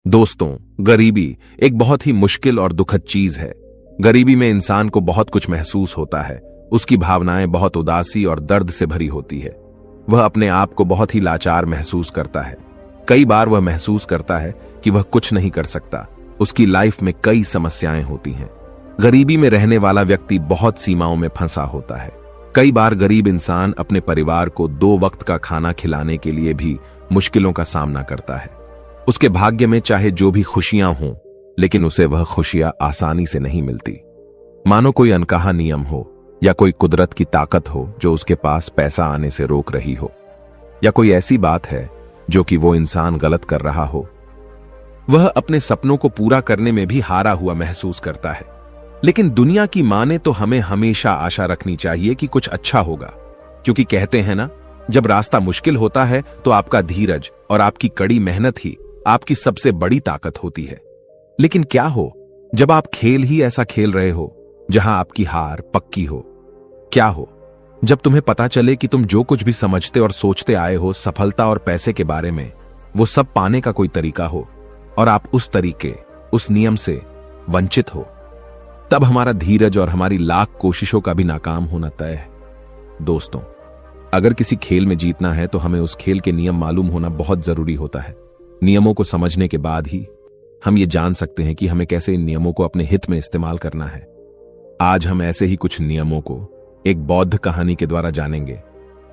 दोस्तों, गरीबी एक बहुत ही मुश्किल और दुखद चीज है। गरीबी में इंसान को बहुत कुछ महसूस होता है। उसकी भावनाएं बहुत उदासी और दर्द से भरी होती है। वह अपने आप को बहुत ही लाचार महसूस करता है। कई बार वह महसूस करता है कि वह कुछ नहीं कर सकता। उसकी लाइफ में कई समस्याएं होती हैं। गरीबी में रहने वाला व्यक्ति बहुत सीमाओं में फंसा होता है। कई बार गरीब इंसान अपने परिवार को 2 वक्त का खाना खिलाने के लिए भी मुश्किलों का सामना करता है। उसके भाग्य में चाहे जो भी खुशियां हों, लेकिन उसे वह खुशियां आसानी से नहीं मिलती। मानो कोई अनकहा नियम हो या कोई कुदरत की ताकत हो जो उसके पास पैसा आने से रोक रही हो, या कोई ऐसी बात है जो कि वो इंसान गलत कर रहा हो। वह अपने सपनों को पूरा करने में भी हारा हुआ महसूस करता है। लेकिन दुनिया की माने तो हमें हमेशा आशा रखनी चाहिए कि कुछ अच्छा होगा, क्योंकि कहते हैं ना, जब रास्ता मुश्किल होता है तो आपका धीरज और आपकी कड़ी मेहनत ही आपकी सबसे बड़ी ताकत होती है। लेकिन क्या हो जब आप खेल ही ऐसा खेल रहे हो जहां आपकी हार पक्की हो? क्या हो जब तुम्हें पता चले कि तुम जो कुछ भी समझते और सोचते आए हो सफलता और पैसे के बारे में, वो सब पाने का कोई तरीका हो और आप उस तरीके, उस नियम से वंचित हो? तब हमारा धीरज और हमारी लाख कोशिशों का भी नाकाम होना तय है। दोस्तों, अगर किसी खेल में जीतना है तो हमें उस खेल के नियम मालूम होना बहुत जरूरी होता है। नियमों को समझने के बाद ही हम ये जान सकते हैं कि हमें कैसे इन नियमों को अपने हित में इस्तेमाल करना है। आज हम ऐसे ही कुछ नियमों को एक बौद्ध कहानी के द्वारा जानेंगे।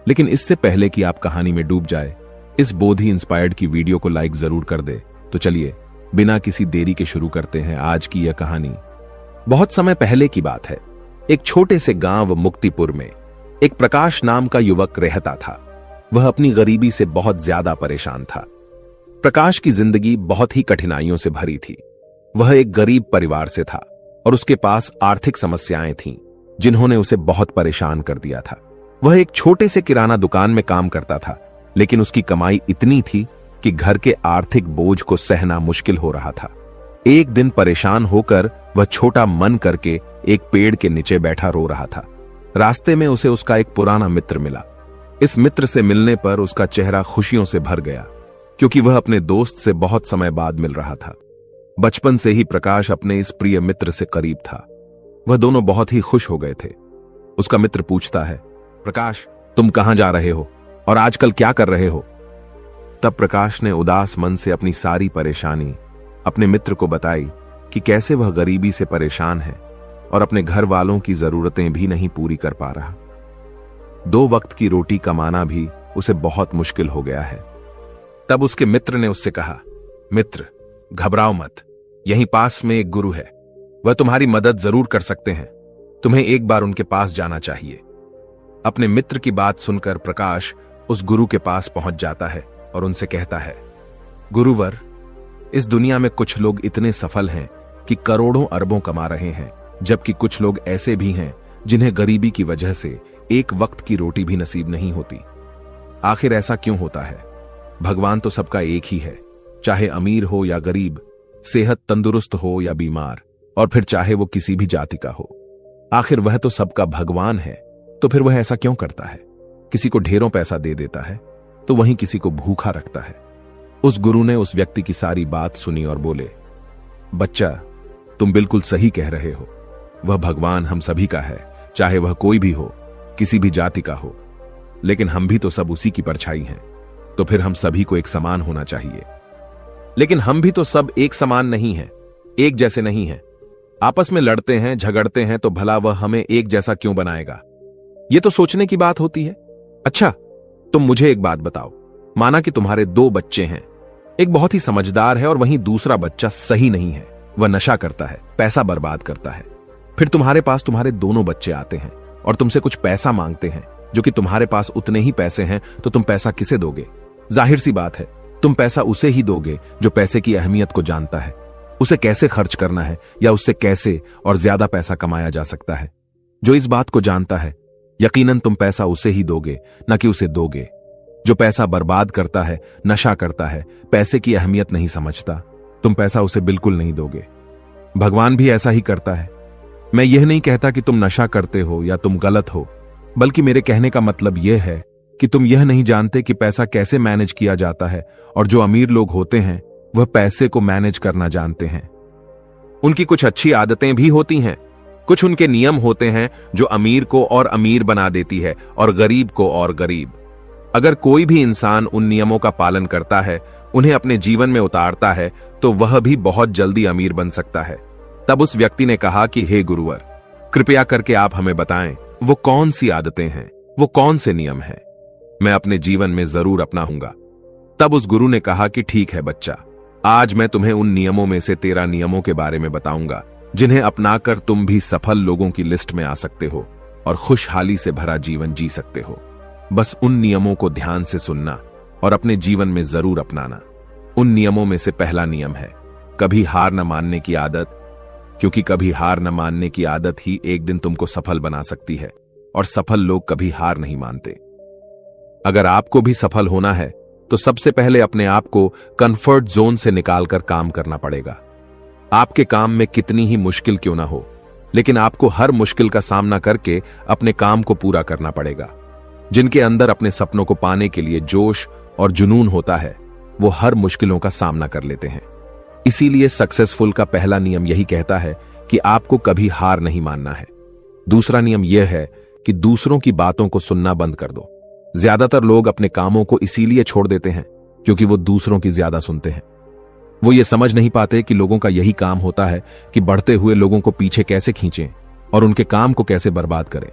लेकिन इससे पहले कि आप कहानी में डूब जाए, इस बोधि इंस्पायर्ड की वीडियो को लाइक जरूर कर दे। तो चलिए बिना किसी देरी के शुरू करते हैं आज की यह कहानी। बहुत समय पहले की बात है। एक छोटे से गांव मुक्तिपुर में एक प्रकाश नाम का युवक रहता था। वह अपनी गरीबी से बहुत ज्यादा परेशान था। प्रकाश की जिंदगी बहुत ही कठिनाइयों से भरी थी। वह एक गरीब परिवार से था और उसके पास आर्थिक समस्याएं थीं, जिन्होंने उसे बहुत परेशान कर दिया था। वह एक छोटे से किराना दुकान में काम करता था, लेकिन उसकी कमाई इतनी थी कि घर के आर्थिक बोझ को सहना मुश्किल हो रहा था। एक दिन परेशान होकर वह छोटा मन करके एक पेड़ के नीचे बैठा रो रहा था। रास्ते में उसे उसका एक पुराना मित्र मिला। इस मित्र से मिलने पर उसका चेहरा खुशियों से भर गया, क्योंकि वह अपने दोस्त से बहुत समय बाद मिल रहा था। बचपन से ही प्रकाश अपने इस प्रिय मित्र से करीब था। वह दोनों बहुत ही खुश हो गए थे। उसका मित्र पूछता है, प्रकाश, तुम कहां जा रहे हो और आजकल क्या कर रहे हो? तब प्रकाश ने उदास मन से अपनी सारी परेशानी अपने मित्र को बताई कि कैसे वह गरीबी से परेशान है और अपने घर वालों की जरूरतें भी नहीं पूरी कर पा रहा। 2 वक्त की रोटी कमाना भी उसे बहुत मुश्किल हो गया है। तब उसके मित्र ने उससे कहा, मित्र, घबराओ मत, यहीं पास में एक गुरु है। वह तुम्हारी मदद जरूर कर सकते हैं। तुम्हें एक बार उनके पास जाना चाहिए। अपने मित्र की बात सुनकर प्रकाश उस गुरु के पास पहुंच जाता है और उनसे कहता है, गुरुवर, इस दुनिया में कुछ लोग इतने सफल हैं कि करोड़ों अरबों कमा रहे हैं, जबकि कुछ लोग ऐसे भी हैं जिन्हें गरीबी की वजह से एक वक्त की रोटी भी नसीब नहीं होती। आखिर ऐसा क्यों होता है? भगवान तो सबका एक ही है, चाहे अमीर हो या गरीब, सेहत तंदुरुस्त हो या बीमार, और फिर चाहे वो किसी भी जाति का हो। आखिर वह तो सबका भगवान है, तो फिर वह ऐसा क्यों करता है? किसी को ढेरों पैसा दे देता है तो वहीं किसी को भूखा रखता है। उस गुरु ने उस व्यक्ति की सारी बात सुनी और बोले, बच्चा, तुम बिल्कुल सही कह रहे हो। वह भगवान हम सभी का है, चाहे वह कोई भी हो, किसी भी जाति का हो। लेकिन हम भी तो सब उसी की परछाई हैं, तो फिर हम सभी को एक समान होना चाहिए। लेकिन हम भी तो सब एक समान नहीं हैं, एक जैसे नहीं हैं। आपस में लड़ते हैं, झगड़ते हैं, तो भला वह हमें एक जैसा क्यों बनाएगा? यह तो सोचने की बात होती है। अच्छा, तुम मुझे एक बात बताओ। माना कि तुम्हारे 2 बच्चे हैं। एक बहुत ही समझदार है और वहीं दूसरा बच्चा सही नहीं है। वह नशा करता है, पैसा बर्बाद करता है। फिर तुम्हारे पास तुम्हारे दोनों बच्चे आते हैं और तुमसे कुछ पैसा मांगते हैं, जो कि तुम्हारे पास उतने ही पैसे हैं, तो तुम पैसा किसे दोगे? जाहिर सी बात है, तुम पैसा उसे ही दोगे जो पैसे की अहमियत को जानता है, उसे कैसे खर्च करना है या उससे कैसे और ज्यादा पैसा कमाया जा सकता है। जो इस बात को जानता है, यकीनन तुम पैसा उसे ही दोगे, न कि उसे दोगे। जो पैसा बर्बाद करता है, नशा करता है, पैसे की अहमियत नहीं समझता, तुम पैसा उसे बिल्कुल नहीं दोगे। भगवान भी ऐसा ही करता है। मैं यह नहीं कहता कि तुम नशा करते हो या तुम गलत हो, बल्कि मेरे कहने का मतलब यह है कि तुम यह नहीं जानते कि पैसा कैसे मैनेज किया जाता है, और जो अमीर लोग होते हैं वह पैसे को मैनेज करना जानते हैं। उनकी कुछ अच्छी आदतें भी होती हैं। कुछ उनके नियम होते हैं जो अमीर को और अमीर बना देती है और गरीब को और गरीब। अगर कोई भी इंसान उन नियमों का पालन करता है, उन्हें अपने जीवन में उतारता है, तो वह भी बहुत जल्दी अमीर बन सकता है। तब उस व्यक्ति ने कहा कि हे गुरुवर, कृपया करके आप हमें बताएं वो कौन सी आदतें हैं, वो कौन से नियम हैं, मैं अपने जीवन में जरूर अपनाऊंगा। तब उस गुरु ने कहा कि ठीक है बच्चा, आज मैं तुम्हें उन नियमों में से 13 नियमों के बारे में बताऊंगा जिन्हें अपनाकर तुम भी सफल लोगों की लिस्ट में आ सकते हो और खुशहाली से भरा जीवन जी सकते हो। बस उन नियमों को ध्यान से सुनना और अपने जीवन में जरूर अपनाना। उन नियमों में से पहला नियम है कभी हार न मानने की आदत, क्योंकि कभी हार न मानने की आदत ही एक दिन तुमको सफल बना सकती है और सफल लोग कभी हार नहीं मानते। अगर आपको भी सफल होना है तो सबसे पहले अपने आप को कंफर्ट जोन से निकालकर काम करना पड़ेगा। आपके काम में कितनी ही मुश्किल क्यों ना हो, लेकिन आपको हर मुश्किल का सामना करके अपने काम को पूरा करना पड़ेगा। जिनके अंदर अपने सपनों को पाने के लिए जोश और जुनून होता है, वो हर मुश्किलों का सामना कर लेते हैं। इसीलिए सक्सेसफुल का पहला नियम यही कहता है कि आपको कभी हार नहीं मानना है। दूसरा नियम यह है कि दूसरों की बातों को सुनना बंद कर दो। ज्यादातर लोग अपने कामों को इसीलिए छोड़ देते हैं क्योंकि वो दूसरों की ज्यादा सुनते हैं। वो ये समझ नहीं पाते कि लोगों का यही काम होता है कि बढ़ते हुए लोगों को पीछे कैसे खींचें और उनके काम को कैसे बर्बाद करें।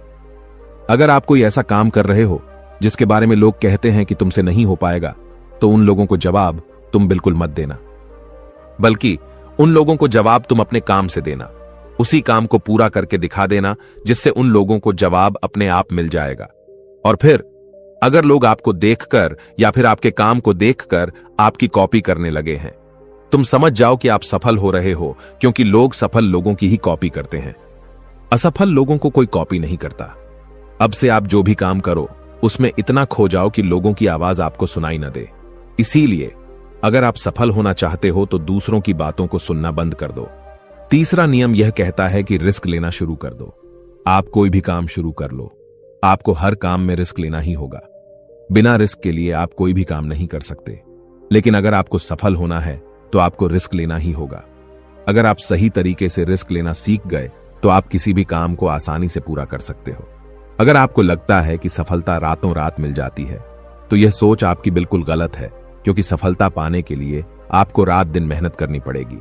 अगर आप कोई ऐसा काम कर रहे हो जिसके बारे में लोग कहते हैं कि तुमसे नहीं हो पाएगा, तो उन लोगों को जवाब तुम बिल्कुल मत देना, बल्कि उन लोगों को जवाब तुम अपने काम से देना। उसी काम को पूरा करके दिखा देना जिससे उन लोगों को जवाब अपने आप मिल जाएगा। और फिर अगर लोग आपको देखकर या फिर आपके काम को देखकर आपकी कॉपी करने लगे हैं, तुम समझ जाओ कि आप सफल हो रहे हो, क्योंकि लोग सफल लोगों की ही कॉपी करते हैं। असफल लोगों को कोई कॉपी नहीं करता। अब से आप जो भी काम करो उसमें इतना खो जाओ कि लोगों की आवाज आपको सुनाई न दे। इसीलिए अगर आप सफल होना चाहते हो तो दूसरों की बातों को सुनना बंद कर दो। तीसरा नियम यह कहता है कि रिस्क लेना शुरू कर दो। आप कोई भी काम शुरू कर लो, आपको हर काम में रिस्क लेना ही होगा। बिना रिस्क के लिए आप कोई भी काम नहीं कर सकते। लेकिन अगर आपको सफल होना है तो आपको रिस्क लेना ही होगा। अगर आप सही तरीके से रिस्क लेना सीख गए तो आप किसी भी काम को आसानी से पूरा कर सकते हो। अगर आपको लगता है कि सफलता रातों रात मिल जाती है, तो यह सोच आपकी बिल्कुल गलत है, क्योंकि सफलता पाने के लिए आपको रात दिन मेहनत करनी पड़ेगी।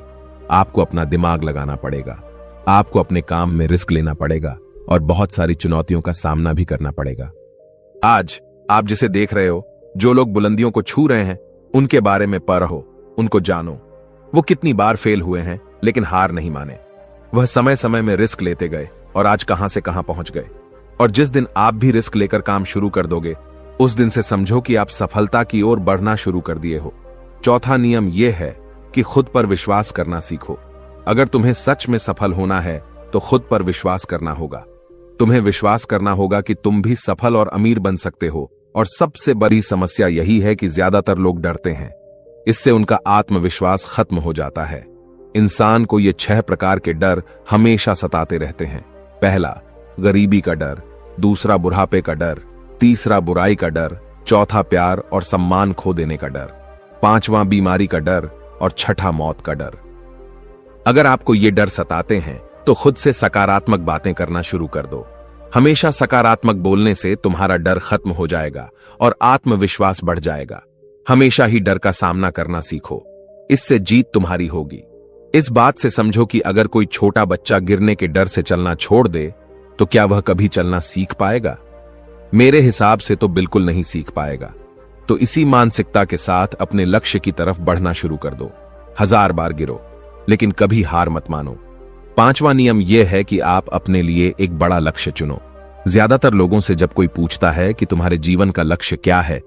आपको अपना दिमाग लगाना पड़ेगा, आपको अपने काम में रिस्क लेना पड़ेगा और बहुत सारी चुनौतियों का सामना भी करना पड़ेगा। आज आप जिसे देख रहे हो, जो लोग बुलंदियों को छू रहे हैं, उनके बारे में पढ़ो, उनको जानो। वो कितनी बार फेल हुए हैं लेकिन हार नहीं माने। वह समय समय में रिस्क लेते गए और आज कहां से कहां पहुंच गए। और जिस दिन आप भी रिस्क लेकर काम शुरू कर दोगे, उस दिन से समझो कि आप सफलता की ओर बढ़ना शुरू कर दिए हो। चौथा नियम यह है कि खुद पर विश्वास करना सीखो। अगर तुम्हें सच में सफल होना है तो खुद पर विश्वास करना होगा। तुम्हें विश्वास करना होगा कि तुम भी सफल और अमीर बन सकते हो। और सबसे बड़ी समस्या यही है कि ज्यादातर लोग डरते हैं। इससे उनका आत्मविश्वास खत्म हो जाता है। इंसान को ये 6 प्रकार के डर हमेशा सताते रहते हैं। पहला, गरीबी का डर। दूसरा, बुढ़ापे का डर। तीसरा, बुराई का डर। चौथा, प्यार और सम्मान खो देने का डर। पांचवा, बीमारी का डर। और छठा, मौत का डर। अगर आपको ये डर सताते हैं तो खुद से सकारात्मक बातें करना शुरू कर दो। हमेशा सकारात्मक बोलने से तुम्हारा डर खत्म हो जाएगा और आत्मविश्वास बढ़ जाएगा। हमेशा ही डर का सामना करना सीखो, इससे जीत तुम्हारी होगी। इस बात से समझो कि अगर कोई छोटा बच्चा गिरने के डर से चलना छोड़ दे तो क्या वह कभी चलना सीख पाएगा? मेरे हिसाब से तो बिल्कुल नहीं सीख पाएगा। तो इसी मानसिकता के साथ अपने लक्ष्य की तरफ बढ़ना शुरू कर दो। 1000 बार गिरो लेकिन कभी हार मत मानो। पांचवा नियम यह है कि आप अपने लिए एक बड़ा लक्ष्य चुनो। ज्यादातर लोगों से जब कोई पूछता है कि तुम्हारे जीवन का लक्ष्य क्या है,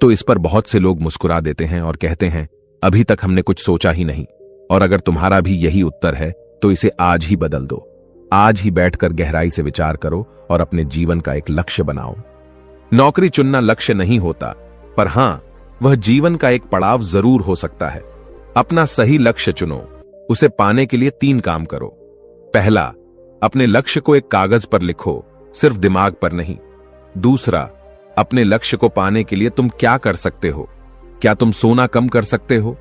तो इस पर बहुत से लोग मुस्कुरा देते हैं और कहते हैं, अभी तक हमने कुछ सोचा ही नहीं। और अगर तुम्हारा भी यही उत्तर है तो इसे आज ही बदल दो। आज ही बैठकर गहराई से विचार करो और अपने जीवन का एक लक्ष्य बनाओ। नौकरी चुनना लक्ष्य नहीं होता, पर हां, वह जीवन का एक पड़ाव जरूर हो सकता है। अपना सही लक्ष्य चुनो। उसे पाने के लिए 3 काम करो। पहला, अपने लक्ष्य को एक कागज पर लिखो, सिर्फ दिमाग पर नहीं। दूसरा, अपने लक्ष्य को पाने के लिए तुम क्या कर सकते हो? क्या तुम सोना कम कर सकते हो?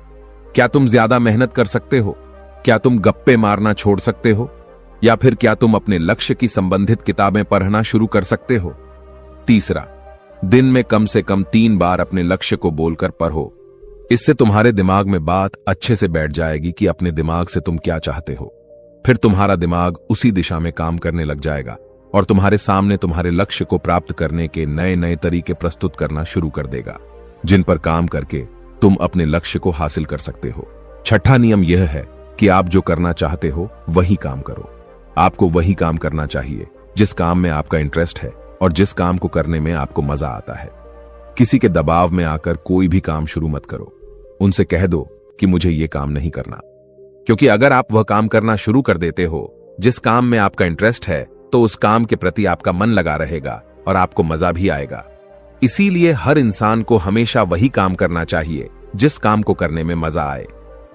क्या तुम ज्यादा मेहनत कर सकते हो? क्या तुम गप्पे मारना छोड़ सकते हो? या फिर क्या तुम अपने लक्ष्य की संबंधित किताबें पढ़ना शुरू कर सकते हो? तीसरा, दिन में कम से कम 3 बार अपने लक्ष्य को बोलकर पढ़ो। इससे तुम्हारे दिमाग में बात अच्छे से बैठ जाएगी कि अपने दिमाग से तुम क्या चाहते हो। फिर तुम्हारा दिमाग उसी दिशा में काम करने लग जाएगा और तुम्हारे सामने तुम्हारे लक्ष्य को प्राप्त करने के नए नए तरीके प्रस्तुत करना शुरू कर देगा, जिन पर काम करके तुम अपने लक्ष्य को हासिल कर सकते हो। छठा नियम यह है कि आप जो करना चाहते हो वही काम करो। आपको वही काम करना चाहिए जिस काम में आपका इंटरेस्ट है और जिस काम को करने में आपको मजा आता है। किसी के दबाव में आकर कोई भी काम शुरू मत करो। उनसे कह दो कि मुझे ये काम नहीं करना, क्योंकि अगर आप वह काम करना शुरू कर देते हो जिस काम में आपका इंटरेस्ट है, तो उस काम के प्रति आपका मन लगा रहेगा और आपको मजा भी आएगा। इसीलिए हर इंसान को हमेशा वही काम करना चाहिए जिस काम को करने में मजा आए।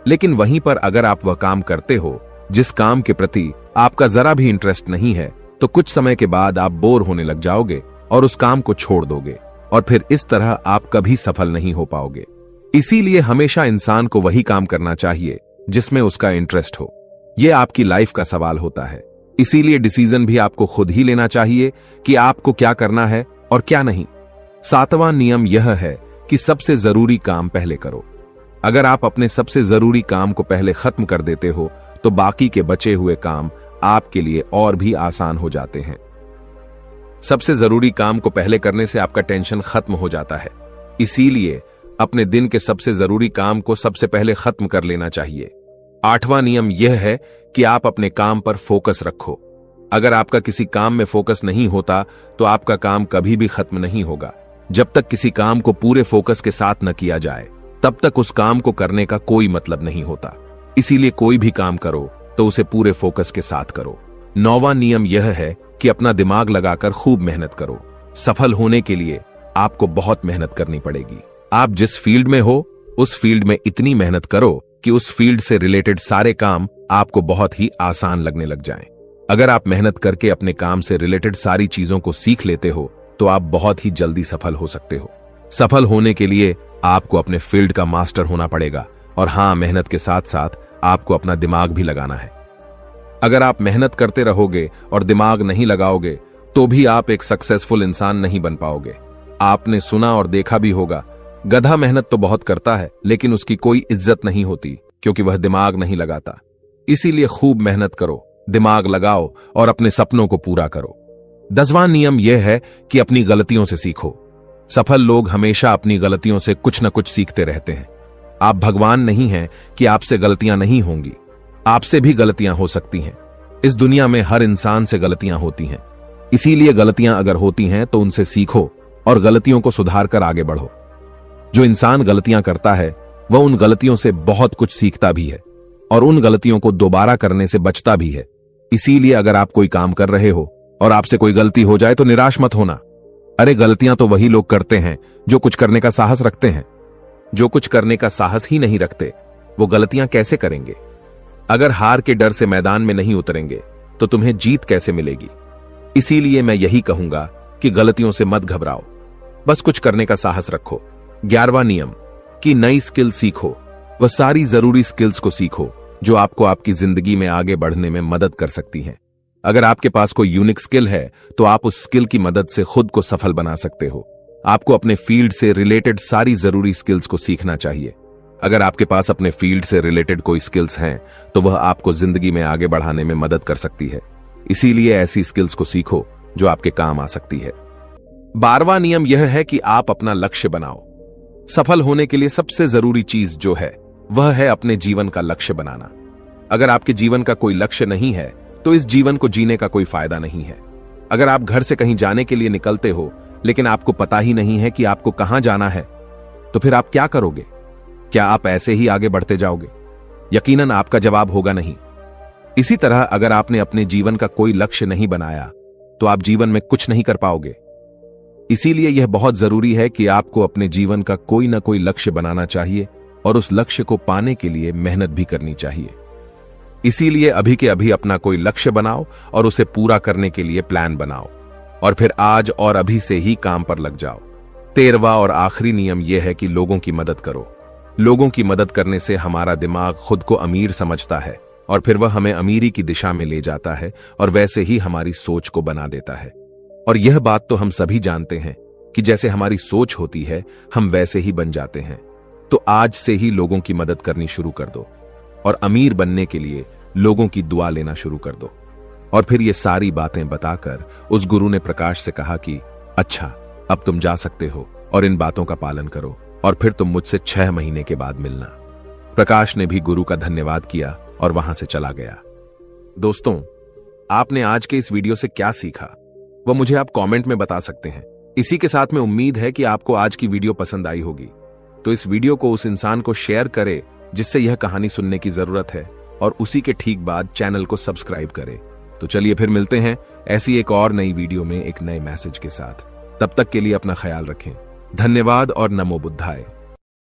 लेकिन वहीं पर अगर आप वह काम करते हो जिस काम के प्रति आपका जरा भी इंटरेस्ट नहीं है, तो कुछ समय के बाद आप बोर होने लग जाओगे और उस काम को छोड़ दोगे और फिर इस तरह आप कभी सफल नहीं हो पाओगे। इसीलिए हमेशा इंसान को वही काम करना चाहिए जिसमें उसका इंटरेस्ट हो। यह आपकी लाइफ का सवाल होता है। इसीलिए डिसीजन भी आपको खुद ही लेना चाहिए कि आपको क्या करना है और क्या नहीं। 7वां नियम यह है कि सबसे जरूरी काम पहले करो। अगर आप अपने सबसे जरूरी काम को पहले खत्म कर देते हो, तो बाकी के बचे हुए काम आपके लिए और भी आसान हो जाते हैं। सबसे जरूरी काम को पहले करने से आपका टेंशन खत्म हो जाता है। इसीलिए अपने दिन के सबसे जरूरी काम को सबसे पहले खत्म कर लेना चाहिए। 8वां नियम यह है कि आप अपने काम पर फोकस रखो। अगर आपका किसी काम में फोकस नहीं होता, तो आपका काम कभी भी खत्म नहीं होगा। जब तक किसी काम को पूरे फोकस के साथ न किया जाए, तब तक उस काम को करने का कोई मतलब नहीं होता। इसीलिए कोई भी काम करो तो उसे पूरे फोकस के साथ करो। 9वां नियम यह है कि अपना दिमाग लगाकर खूब मेहनत करो। सफल होने के लिए आपको बहुत मेहनत करनी पड़ेगी। आप जिस फील्ड में हो, उस फील्ड में इतनी मेहनत करो कि उस फील्ड से रिलेटेड सारे काम आपको बहुत ही आसान लगने लग जाएं। अगर आप मेहनत करके अपने काम से रिलेटेड सारी चीजों को सीख लेते हो, तो आप बहुत ही जल्दी सफल हो सकते हो। सफल होने के लिए आपको अपने फील्ड का मास्टर होना पड़ेगा और हां, मेहनत के साथ साथ आपको अपना दिमाग भी लगाना है। अगर आप मेहनत करते रहोगे और दिमाग नहीं लगाओगे, तो भी आप एक सक्सेसफुल इंसान नहीं बन पाओगे। आपने सुना और देखा भी होगा, गधा मेहनत तो बहुत करता है लेकिन उसकी कोई इज्जत नहीं होती, क्योंकि वह दिमाग नहीं लगाता। इसीलिए खूब मेहनत करो, दिमाग लगाओ और अपने सपनों को पूरा करो। 10वां नियम यह है कि अपनी गलतियों से सीखो। सफल लोग हमेशा अपनी गलतियों से कुछ न कुछ सीखते रहते हैं। आप भगवान नहीं हैं कि आपसे गलतियां नहीं होंगी। आपसे भी गलतियां हो सकती हैं। इस दुनिया में हर इंसान से गलतियां होती हैं। इसीलिए गलतियां अगर होती हैं तो उनसे सीखो और गलतियों को सुधार कर आगे बढ़ो। जो इंसान गलतियां करता है, वह उन गलतियों से बहुत कुछ सीखता भी है और उन गलतियों को दोबारा करने से बचता भी है। इसीलिए अगर आप कोई काम कर रहे हो और आपसे कोई गलती हो जाए, तो निराश मत होना। अरे, गलतियां तो वही लोग करते हैं जो कुछ करने का साहस रखते हैं। जो कुछ करने का साहस ही नहीं रखते, वो गलतियां कैसे करेंगे? अगर हार के डर से मैदान में नहीं उतरेंगे, तो तुम्हें जीत कैसे मिलेगी? इसीलिए मैं यही कहूंगा कि गलतियों से मत घबराओ, बस कुछ करने का साहस रखो। 11वां नियम कि नई स्किल सीखो। वह सारी जरूरी स्किल्स को सीखो जो आपको आपकी जिंदगी में आगे बढ़ने में मदद कर सकती हैं। अगर आपके पास कोई यूनिक स्किल है, तो आप उस स्किल की मदद से खुद को सफल बना सकते हो। आपको अपने फील्ड से रिलेटेड सारी जरूरी स्किल्स को सीखना चाहिए। अगर आपके पास अपने फील्ड से रिलेटेड कोई स्किल्स हैं, तो वह आपको जिंदगी में आगे बढ़ाने में मदद कर सकती है। इसीलिए ऐसी स्किल्स को सीखो जो आपके काम आ सकती है। 12वां नियम यह है कि आप अपना लक्ष्य बनाओ। सफल होने के लिए सबसे जरूरी चीज जो है, वह है अपने जीवन का लक्ष्य बनाना। अगर आपके जीवन का कोई लक्ष्य नहीं है, तो इस जीवन को जीने का कोई फायदा नहीं है। अगर आप घर से कहीं जाने के लिए निकलते हो, लेकिन आपको पता ही नहीं है कि आपको कहां जाना है, तो फिर आप क्या करोगे? क्या आप ऐसे ही आगे बढ़ते जाओगे? यकीनन आपका जवाब होगा नहीं। इसी तरह अगर आपने अपने जीवन का कोई लक्ष्य नहीं बनाया, तो आप जीवन में कुछ नहीं कर पाओगे। इसीलिए यह बहुत जरूरी है कि आपको अपने जीवन का कोई ना कोई लक्ष्य बनाना चाहिए और उस लक्ष्य को पाने के लिए मेहनत भी करनी चाहिए। इसीलिए अभी के अभी अपना कोई लक्ष्य बनाओ और उसे पूरा करने के लिए प्लान बनाओ, और फिर आज और अभी से ही काम पर लग जाओ। 13वां और आखिरी नियम यह है कि लोगों की मदद करो। लोगों की मदद करने से हमारा दिमाग खुद को अमीर समझता है और फिर वह हमें अमीरी की दिशा में ले जाता है और वैसे ही हमारी सोच को बना देता है। और यह बात तो हम सभी जानते हैं कि जैसे हमारी सोच होती है हम वैसे ही बन जाते हैं। तो आज से ही लोगों की मदद करनी शुरू कर दो और अमीर बनने के लिए लोगों की दुआ लेना शुरू कर दो। और फिर ये सारी बातें बताकर उस गुरु ने प्रकाश से कहा कि अच्छा, अब तुम जा सकते हो और इन बातों का पालन करो और फिर तुम मुझसे 6 महीने के बाद मिलना। प्रकाश ने भी गुरु का धन्यवाद किया और वहां से चला गया। दोस्तों, आपने आज के इस वीडियो से क्या सीखा वह मुझे आप कमेंट में बता सकते हैं। इसी के साथ में उम्मीद है कि आपको आज की वीडियो पसंद आई होगी। तो इस वीडियो को उस इंसान को शेयर करें जिससे यह कहानी सुनने की जरूरत है और उसी के ठीक बाद चैनल को सब्सक्राइब करें। तो चलिए फिर मिलते हैं ऐसी एक और नई वीडियो में एक नए मैसेज के साथ। तब तक के लिए अपना ख्याल रखें। धन्यवाद और नमो बुद्धाय।